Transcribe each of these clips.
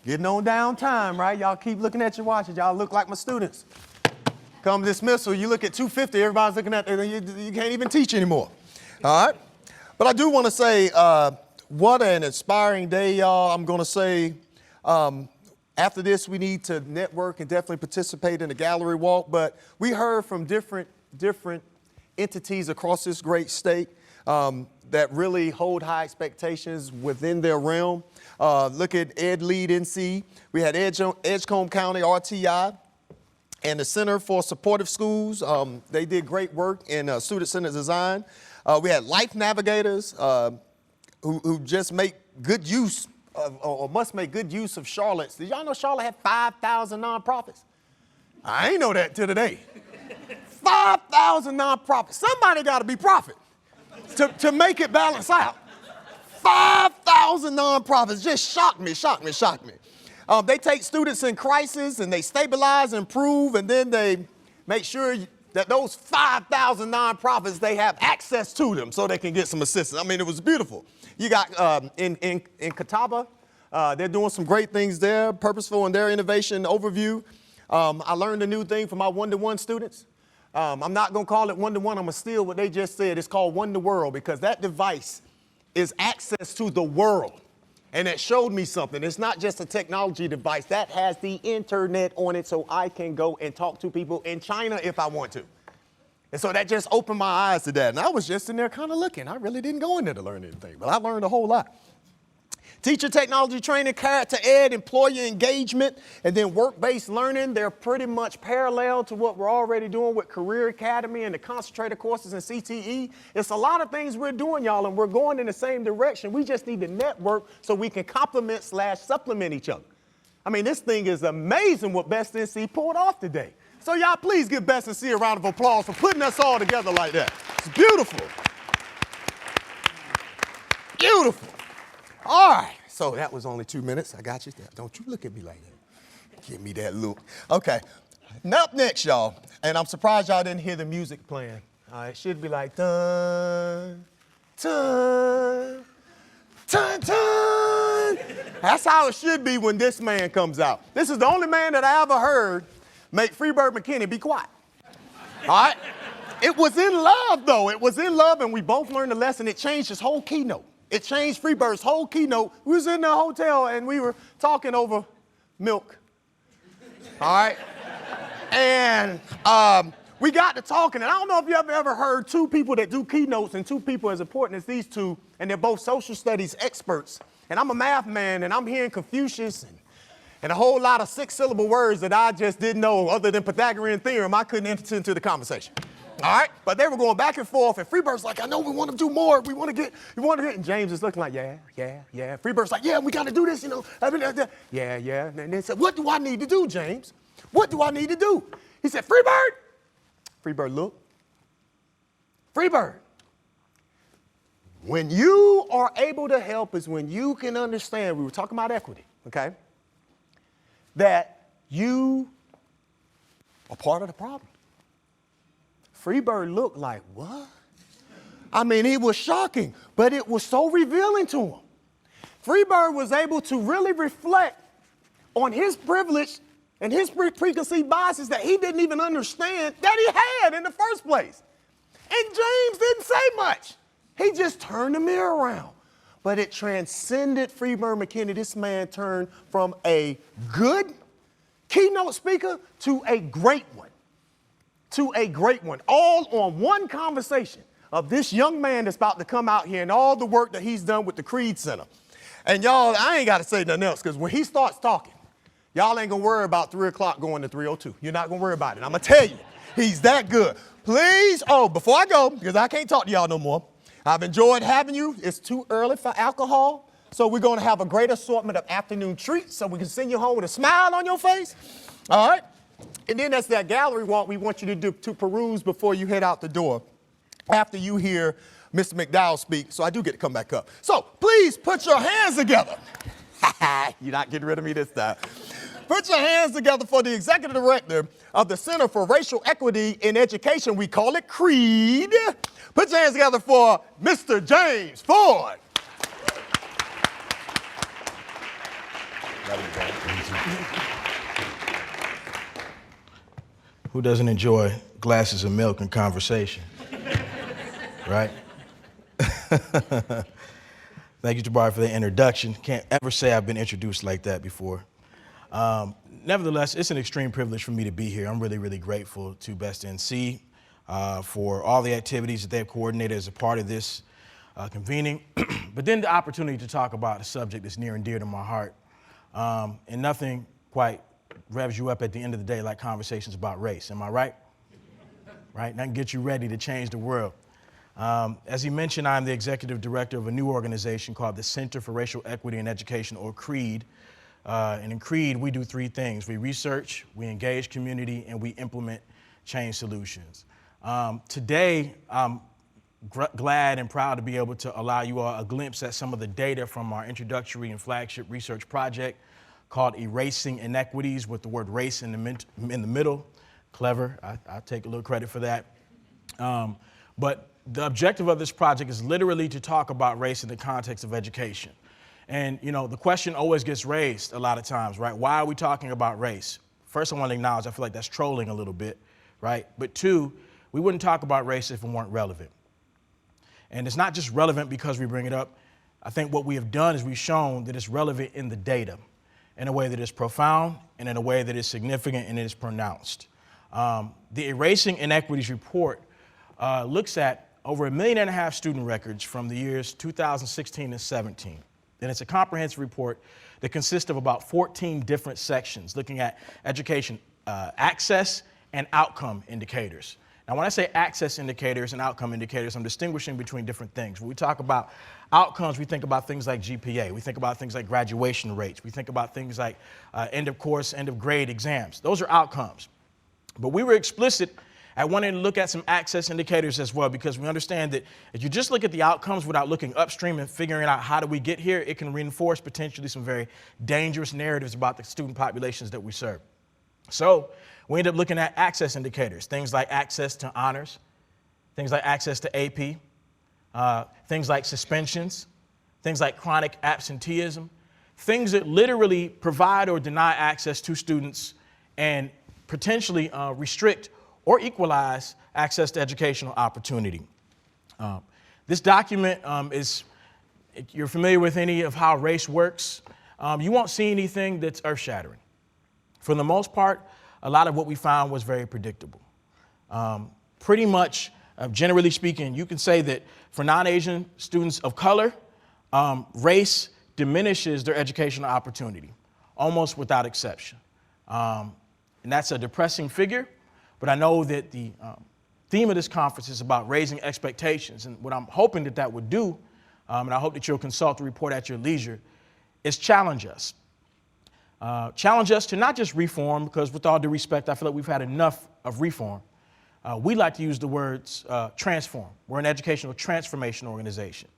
Getting on down time, right? Y'all keep looking at your watches. Y'all look like my students. Come dismissal, you look at 2:50, everybody's looking at you can't even teach anymore. All right? But I do want to say, what an inspiring day, y'all. I'm going to say, after this, we need to network and definitely participate in the gallery walk. But we heard from different entities across this great state that really hold high expectations within their realm. Look at Ed Lead NC. We had Edgecombe County RTI and the Center for Supportive Schools. They did great work in student-centered design. We had Life Navigators who just make good use of, or must make good use of Charlotte's. Did y'all know Charlotte had 5,000 nonprofits? I ain't know that till today. 5,000 nonprofits. Somebody got to be profit to make it balance out. 5,000 nonprofits just shocked me. They take students in crisis and they stabilize, improve, and then they make sure that those 5,000 nonprofits, they have access to them so they can get some assistance. I mean, it was beautiful. You got in Catawba, they're doing some great things there, purposeful in their innovation overview. I learned a new thing from my one-to-one students. I'm not going to call it one-to-one. I'm going to steal what they just said. It's called One to World because that device is access to the world. And it showed me something. It's not just a technology device. That has the internet on it so I can go and talk to people in China if I want to. And so that just opened my eyes to that. And I was just in there kind of looking. I really didn't go in there to learn anything, but I learned a whole lot. Teacher technology training, character ed, employee engagement, and then work-based learning. They're pretty much parallel to what we're already doing with Career Academy and the concentrated courses in CTE. It's a lot of things we're doing, y'all, and we're going in the same direction. We just need to network so we can complement/supplement each other. I mean, this thing is amazing what Best NC pulled off today. So y'all please give Best NC a round of applause for putting us all together like that. It's beautiful. Beautiful. All right, so that was only 2 minutes. I got you. Don't you look at me like that. Give me that look. Okay, now up next, y'all, and I'm surprised y'all didn't hear the music playing. It should be like dun, dun, dun, dun. That's how it should be when this man comes out. This is the only man that I ever heard make Freebird McKinney be quiet. All right? It was in love, though. It was in love, and we both learned a lesson. It changed his whole keynote. It changed Freebird's whole keynote. We was in the hotel and we were talking over milk. All right? And we got to talking. And I don't know if you ever heard two people that do keynotes and two people as important as these two, and they're both social studies experts. And I'm a math man, and I'm hearing Confucius and a whole lot of 6-syllable words that I just didn't know other than Pythagorean theorem. I couldn't enter into the conversation. All right, but they were going back and forth, and Freebird's like, I know we want to do more. We want to get, and James is looking like, yeah. Freebird's like, yeah, we got to do this, Yeah. And they said, what do I need to do, James? What do I need to do? He said, Freebird. Freebird, look. Freebird. When you are able to help is when you can understand, we were talking about equity, okay, that you are part of the problem. Freebird looked like, what? I mean, it was shocking, but it was so revealing to him. Freebird was able to really reflect on his privilege and his preconceived biases that he didn't even understand that he had in the first place. And James didn't say much. He just turned the mirror around. But it transcended Freebird McKinney. This man turned from a good keynote speaker to a great one. All on one conversation of this young man that's about to come out here and all the work that he's done with the Creed Center. And y'all, I ain't got to say nothing else because when he starts talking, y'all ain't going to worry about 3 o'clock going to 3:02. You're not going to worry about it. I'm going to tell you, he's that good. Please, before I go, because I can't talk to y'all no more, I've enjoyed having you. It's too early for alcohol, so we're going to have a great assortment of afternoon treats so we can send you home with a smile on your face. All right? And then that's that gallery walk we want you to do to peruse before you head out the door after you hear Mr. McDowell speak. So I do get to come back up. So please put your hands together. You're not getting rid of me this time. Put your hands together for the executive director of the Center for Racial Equity in Education. We call it CREED. Put your hands together for Mr. James Ford. Love you, bro. Who doesn't enjoy glasses of milk and conversation? Right? Thank you, Jabari, for the introduction. Can't ever say I've been introduced like that before. Nevertheless, it's an extreme privilege for me to be here. I'm really, really grateful to Best NC for all the activities that they've coordinated as a part of this convening, but then the opportunity to talk about a subject that's near and dear to my heart. And nothing quite revs you up at the end of the day like conversations about race. Am I right? Right? Nothing gets you ready to change the world. As he mentioned, I'm the executive director of a new organization called the Center for Racial Equity in Education, or CREED. And in CREED, we do three things. We research, we engage community, and we implement change solutions. Today, I'm glad and proud to be able to allow you all a glimpse at some of the data from our introductory and flagship research project called Erasing Inequities, with the word race in the middle. Clever, I take a little credit for that. But the objective of this project is literally to talk about race in the context of education. And, you know, the question always gets raised a lot of times, right? Why are we talking about race? First, I want to acknowledge, I feel like that's trolling a little bit, right? But two, we wouldn't talk about race if it weren't relevant. And it's not just relevant because we bring it up. I think what we have done is we've shown that it's relevant in the data in a way that is profound and in a way that is significant and it is pronounced. The Erasing Inequities report looks at over 1.5 million student records from the years 2016 and 17. And it's a comprehensive report that consists of about 14 different sections looking at education access and outcome indicators. Now, when I say access indicators and outcome indicators, I'm distinguishing between different things. When we talk about outcomes, we think about things like GPA. We think about things like graduation rates. We think about things like end of course, end of grade exams. Those are outcomes. But we were explicit at wanting to look at some access indicators as well, because we understand that if you just look at the outcomes without looking upstream and figuring out how do we get here, it can reinforce potentially some very dangerous narratives about the student populations that we serve. So we end up looking at access indicators, things like access to honors, things like access to AP, things like suspensions, things like chronic absenteeism, things that literally provide or deny access to students and potentially restrict or equalize access to educational opportunity. This document is, if you're familiar with any of how race works, you won't see anything that's earth-shattering. For the most part, a lot of what we found was very predictable. Pretty much, generally speaking, you can say that for non-Asian students of color, race diminishes their educational opportunity, almost without exception. And that's a depressing figure, but I know that the theme of this conference is about raising expectations. And what I'm hoping that that would do, and I hope that you'll consult the report at your leisure, is challenge us. Challenge us to not just reform, because with all due respect, I feel like we've had enough of reform. We like to use the words transform. We're an educational transformation organization.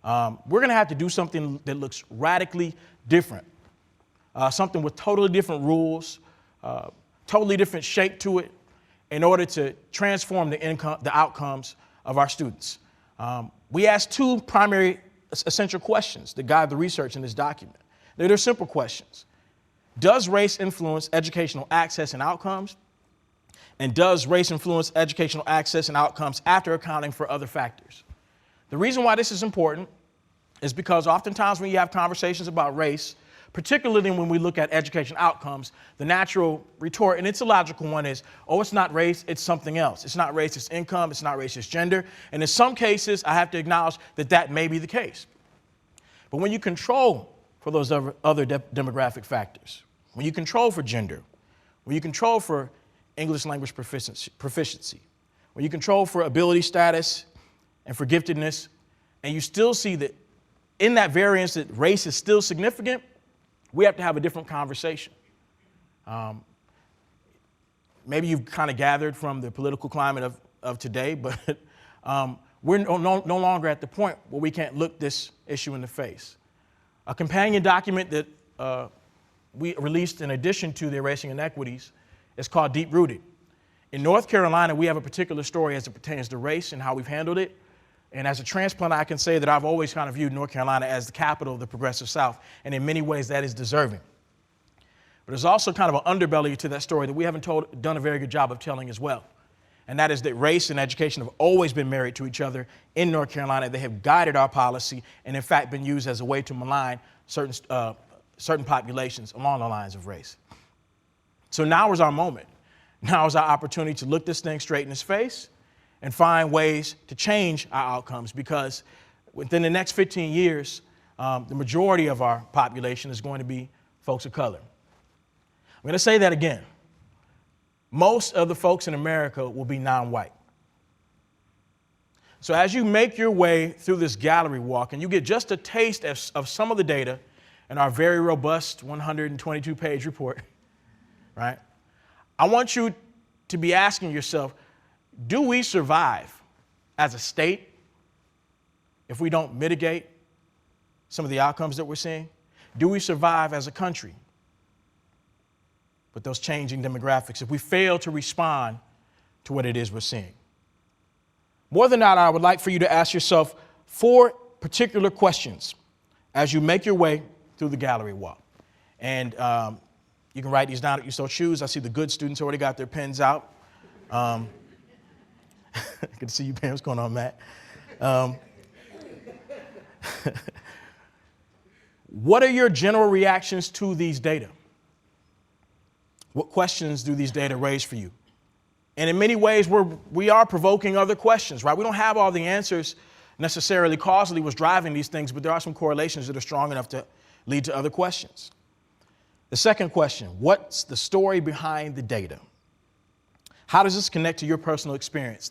We're going to have to do something that looks radically different, something with totally different rules, totally different shape to it, in order to transform the outcomes of our students. We asked two primary essential questions that guide the research in this document. They're simple questions. Does race influence educational access and outcomes? And does race influence educational access and outcomes after accounting for other factors? The reason why this is important is because oftentimes when you have conversations about race, particularly when we look at education outcomes, the natural retort, and it's a logical one, is, oh, it's not race, it's something else. It's not race, it's income, it's not race, it's gender. And in some cases, I have to acknowledge that that may be the case. But when you control for those other demographic factors, when you control for gender, when you control for English language proficiency, when you control for ability status and for giftedness, and you still see that in that variance that race is still significant, we have to have a different conversation. Maybe you've kind of gathered from the political climate of today, but we're no longer at the point where we can't look this issue in the face. A companion document that we released in addition to the Erasing Inequities is called Deep Rooted. In North Carolina, we have a particular story as it pertains to race and how we've handled it. And as a transplant, I can say that I've always kind of viewed North Carolina as the capital of the progressive South, and in many ways that is deserving. But there's also kind of an underbelly to that story that we haven't done a very good job of telling as well. And that is that race and education have always been married to each other in North Carolina. They have guided our policy and, in fact, been used as a way to malign certain populations along the lines of race. So now is our moment. Now is our opportunity to look this thing straight in its face and find ways to change our outcomes, because within the next 15 years, the majority of our population is going to be folks of color. I'm going to say that again. Most of the folks in America will be non-white. So as you make your way through this gallery walk and you get just a taste of some of the data in our very robust 122-page report, right? I want you to be asking yourself, do we survive as a state if we don't mitigate some of the outcomes that we're seeing? Do we survive as a country with those changing demographics if we fail to respond to what it is we're seeing? More than that, I would like for you to ask yourself 4 particular questions as you make your way through the gallery walk. And you can write these down if you so choose. I see the good students already got their pens out. Good to see you, Pam. What's going on, Matt? What are your general reactions to these data? What questions do these data raise for you? And in many ways, we are provoking other questions, right? We don't have all the answers necessarily causally what's driving these things, but there are some correlations that are strong enough to lead to other questions. The second question, what's the story behind the data? How does this connect to your personal experience?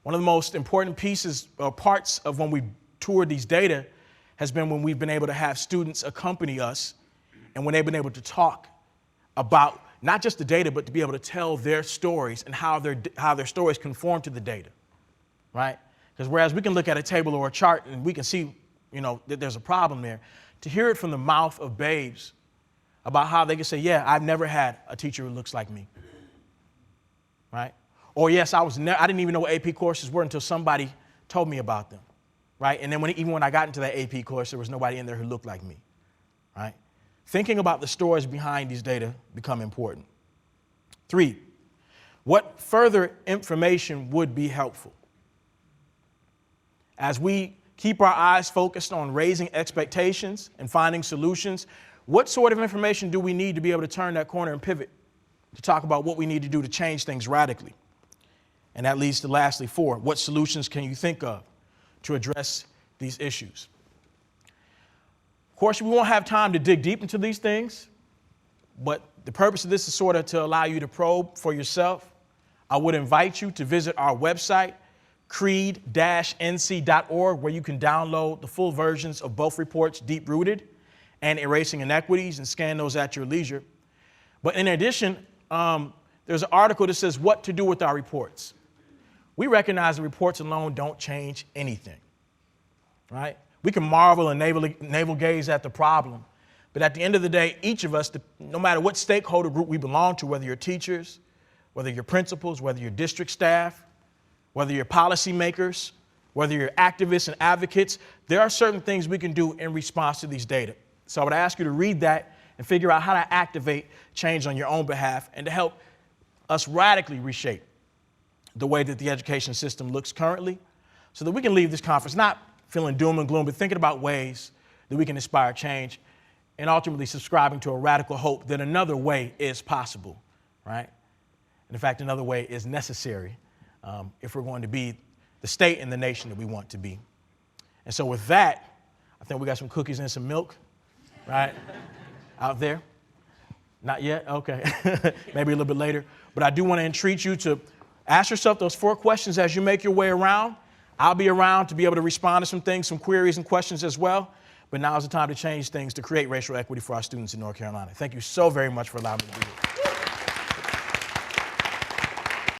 One of the most important pieces or parts of when we toured these data has been when we've been able to have students accompany us and when they've been able to talk about not just the data, but to be able to tell their stories and how their stories conform to the data, right? Because whereas we can look at a table or a chart and we can see, that there's a problem there, to hear it from the mouth of babes about how they can say, yeah, I've never had a teacher who looks like me, right? Or yes, I didn't even know what AP courses were until somebody told me about them, right? And then even when I got into that AP course, there was nobody in there who looked like me, right? Thinking about the stories behind these data become important. 3, what further information would be helpful? As we keep our eyes focused on raising expectations and finding solutions, what sort of information do we need to be able to turn that corner and pivot to talk about what we need to do to change things radically? And that leads to, lastly, 4, what solutions can you think of to address these issues? Of course, we won't have time to dig deep into these things, but the purpose of this is sort of to allow you to probe for yourself. I would invite you to visit our website, creed-nc.org, where you can download the full versions of both reports, Deep Rooted and Erasing Inequities, and scan those at your leisure. But in addition, there's an article that says what to do with our reports. We recognize the reports alone don't change anything, right? We can marvel and navel gaze at the problem, but at the end of the day, each of us, no matter what stakeholder group we belong to, whether you're teachers, whether you're principals, whether you're district staff, whether you're policymakers, whether you're activists and advocates, there are certain things we can do in response to these data. So I would ask you to read that and figure out how to activate change on your own behalf and to help us radically reshape the way that the education system looks currently so that we can leave this conference not feeling doom and gloom, but thinking about ways that we can inspire change and ultimately subscribing to a radical hope that another way is possible, right? And in fact, another way is necessary if we're going to be the state and the nation that we want to be. And so with that, I think we got some cookies and some milk, right, out there. Not yet? Okay. Maybe a little bit later. But I do want to entreat you to ask yourself those 4 questions as you make your way around. I'll be around to be able to respond to some things, some queries and questions as well. But now is the time to change things to create racial equity for our students in North Carolina. Thank you so very much for allowing me to be here.